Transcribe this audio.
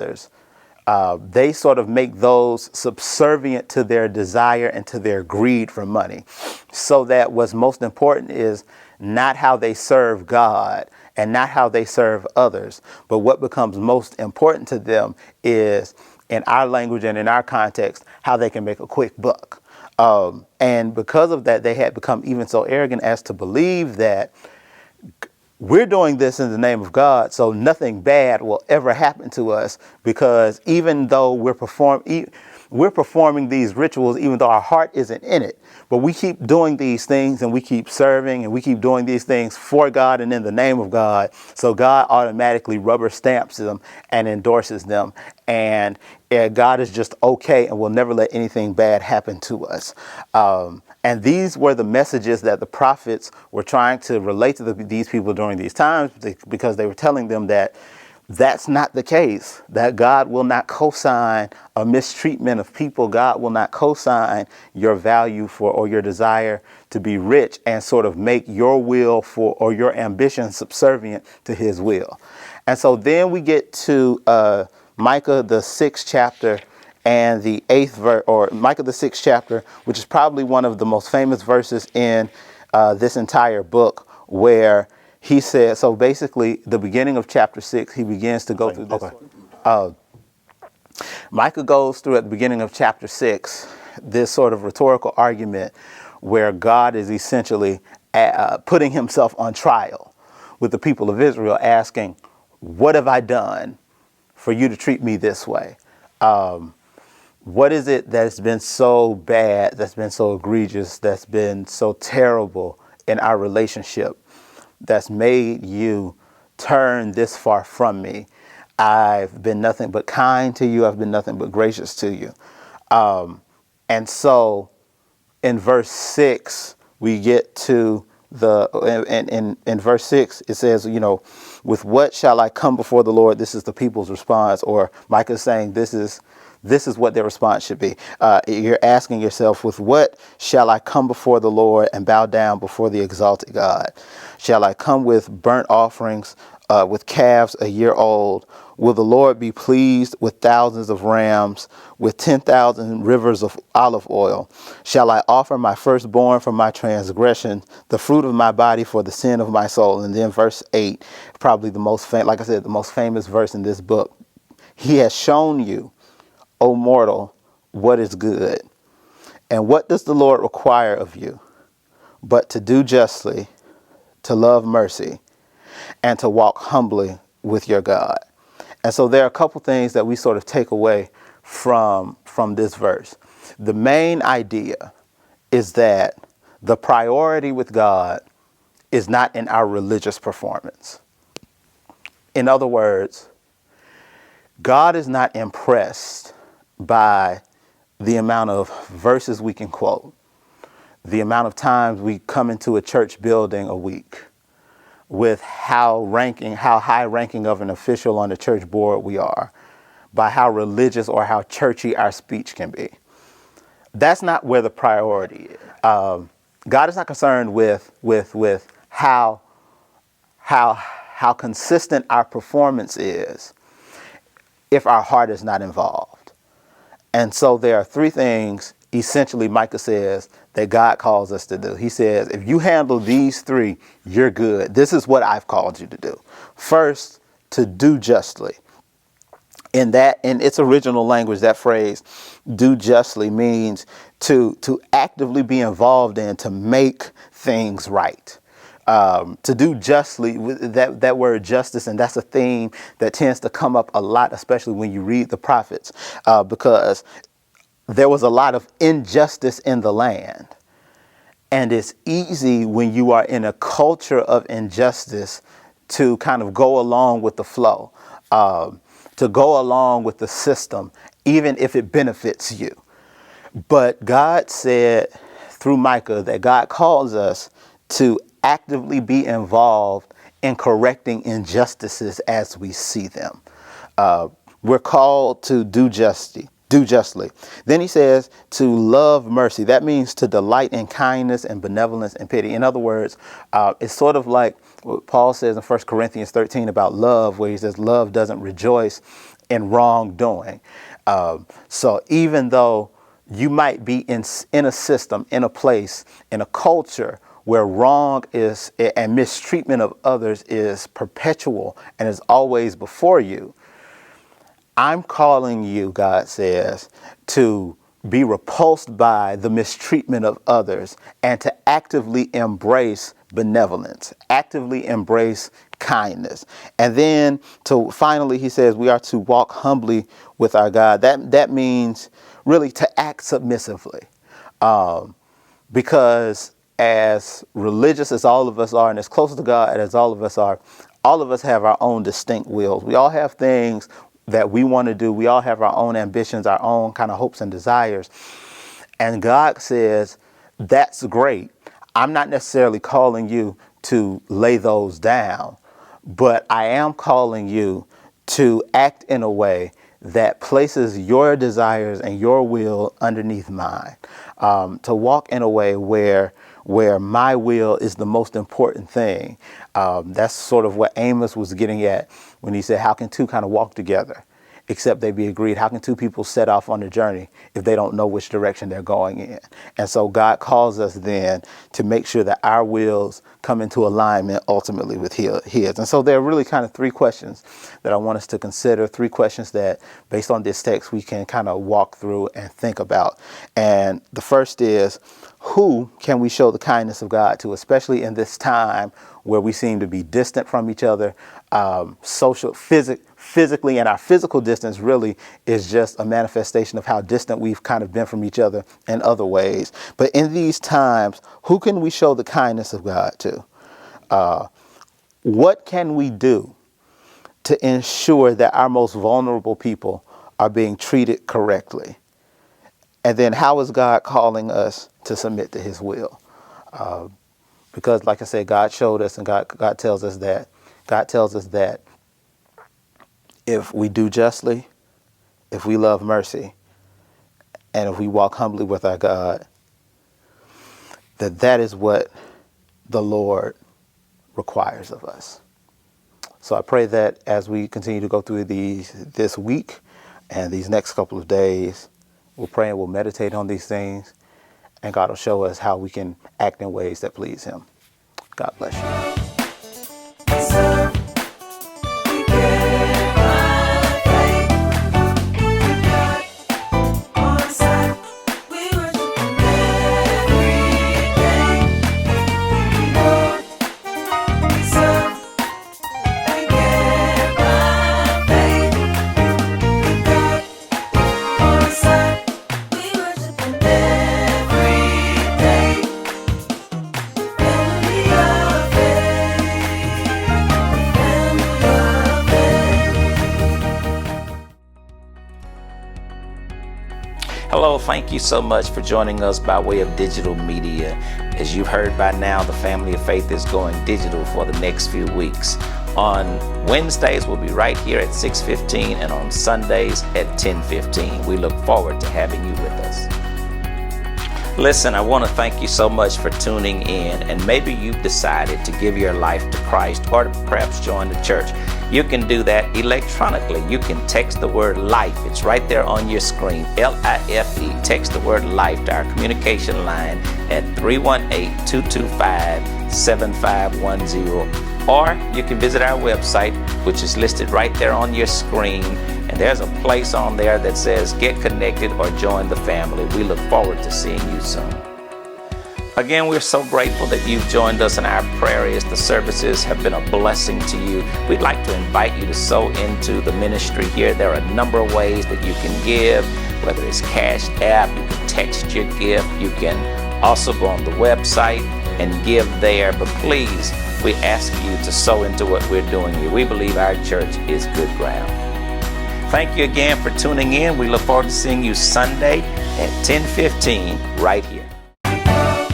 others, they sort of make those subservient to their desire and to their greed for money. So that what's most important is not how they serve God and not how they serve others, but what becomes most important to them is, in our language and in our context, how they can make a quick buck. And because of that, they had become even so arrogant as to believe that we're doing this in the name of God, so nothing bad will ever happen to us, because even though we're performing these rituals, even though our heart isn't in it, but we keep doing these things and we keep serving and we keep doing these things for God and in the name of God. So God automatically rubber stamps them and endorses them. And God is just okay and will never let anything bad happen to us. And these were the messages that the prophets were trying to relate to these people during these times, because they were telling them that that's not the case, that God will not co-sign a mistreatment of people. God will not co-sign your value for or your desire to be rich and sort of make your will for or your ambition subservient to his will. And so then we get to Micah, the 6th chapter and the 8th verse, or Micah, the 6th chapter, which is probably one of the most famous verses in this entire book, where he said, so basically the beginning of chapter 6, he begins to go through this. Okay. Micah goes through at the beginning of chapter 6, this sort of rhetorical argument where God is essentially putting himself on trial with the people of Israel, asking, what have I done for you to treat me this way? What is it that's been so bad, that's been so egregious, that's been so terrible in our relationship, that's made you turn this far from me? I've been nothing but kind to you. I've been nothing but gracious to you. And so in verse 6, we get to in verse 6, it says, with what shall I come before the Lord? This is the people's response, or Micah is saying this is what their response should be. You're asking yourself, with what shall I come before the Lord and bow down before the exalted God? Shall I come with burnt offerings, with calves a year old? Will the Lord be pleased with thousands of rams, with 10,000 rivers of olive oil? Shall I offer my firstborn for my transgression, the fruit of my body for the sin of my soul? And then verse 8, probably the most, like I said, the most famous verse in this book. He has shown you, O mortal, what is good. And what does the Lord require of you? But to do justly, to love mercy, and to walk humbly with your God. And so there are a couple things that we sort of take away from this verse. The main idea is that the priority with God is not in our religious performance. In other words, God is not impressed by the amount of verses we can quote, the amount of times we come into a church building a week, with how high ranking of an official on the church board we are, by how religious or how churchy our speech can be. That's not where the priority is. God is not concerned with how consistent our performance is if our heart is not involved. And so there are three things, essentially, Micah says, that God calls us to do. He says, if you handle these three, you're good. This is what I've called you to do. First, to do justly. In its original language, that phrase, do justly, means to actively be involved in, to make things right. To do justly, that word justice, and that's a theme that tends to come up a lot, especially when you read the prophets, because there was a lot of injustice in the land. And it's easy when you are in a culture of injustice to kind of go along with the flow, to go along with the system, even if it benefits you. But God said through Micah that God calls us to actively be involved in correcting injustices as we see them. We're called to do justly. Then he says to love mercy. That means to delight in kindness and benevolence and pity. In other words, it's sort of like what Paul says in 1 Corinthians 13 about love, where he says love doesn't rejoice in wrongdoing. So even though you might be in a system, in a place, in a culture where wrong is and mistreatment of others is perpetual and is always before you, I'm calling you, God says, to be repulsed by the mistreatment of others and to actively embrace benevolence, actively embrace kindness. And then to finally, he says, we are to walk humbly with our God. That means really to act submissively. Because as religious as all of us are and as close to God as all of us are, all of us have our own distinct wills. We all have things that we want to do. We all have our own ambitions, our own kind of hopes and desires. And God says, that's great. I'm not necessarily calling you to lay those down, but I am calling you to act in a way that places your desires and your will underneath mine, to walk in a way where my will is the most important thing. That's sort of what Amos was getting at when he said, how can two kind of walk together except they be agreed? How can two people set off on a journey if they don't know which direction they're going in? And so God calls us then to make sure that our wills come into alignment ultimately with his. And so there are really kind of three questions that I want us to consider, three questions that based on this text we can kind of walk through and think about. And the first is, who can we show the kindness of God to, especially in this time where we seem to be distant from each other, physically, and our physical distance really is just a manifestation of how distant we've kind of been from each other in other ways. But in these times, who can we show the kindness of God to? What can we do to ensure that our most vulnerable people are being treated correctly? And then how is God calling us to submit to his will? Because like I said, God showed us, and God tells us that if we do justly, if we love mercy, and if we walk humbly with our God, that is what the Lord requires of us. So I pray that as we continue to go through this week and these next couple of days, we'll pray and we'll meditate on these things, and God will show us how we can act in ways that please him. God bless you. Hello, thank you so much for joining us by way of digital media. As you've heard by now, the Family of Faith is going digital for the next few weeks. On Wednesdays, we'll be right here at 6:15, and on Sundays at 10:15. We look forward to having you with us. Listen, I want to thank you so much for tuning in, and maybe you've decided to give your life to Christ or to perhaps join the church. You can do that electronically. You can text the word LIFE. It's right there on your screen, LIFE. Text the word LIFE to our communication line at 318-225-7510. Or you can visit our website, which is listed right there on your screen. And there's a place on there that says get connected or join the family. We look forward to seeing you soon. Again, we're so grateful that you've joined us, and our prayer is the services have been a blessing to you. We'd like to invite you to sow into the ministry here. There are a number of ways that you can give, whether it's Cash App, you can text your gift, you can also go on the website and give there. But please, we ask you to sow into what we're doing here. We believe our church is good ground. Thank you again for tuning in. We look forward to seeing you Sunday at 10:15 right here.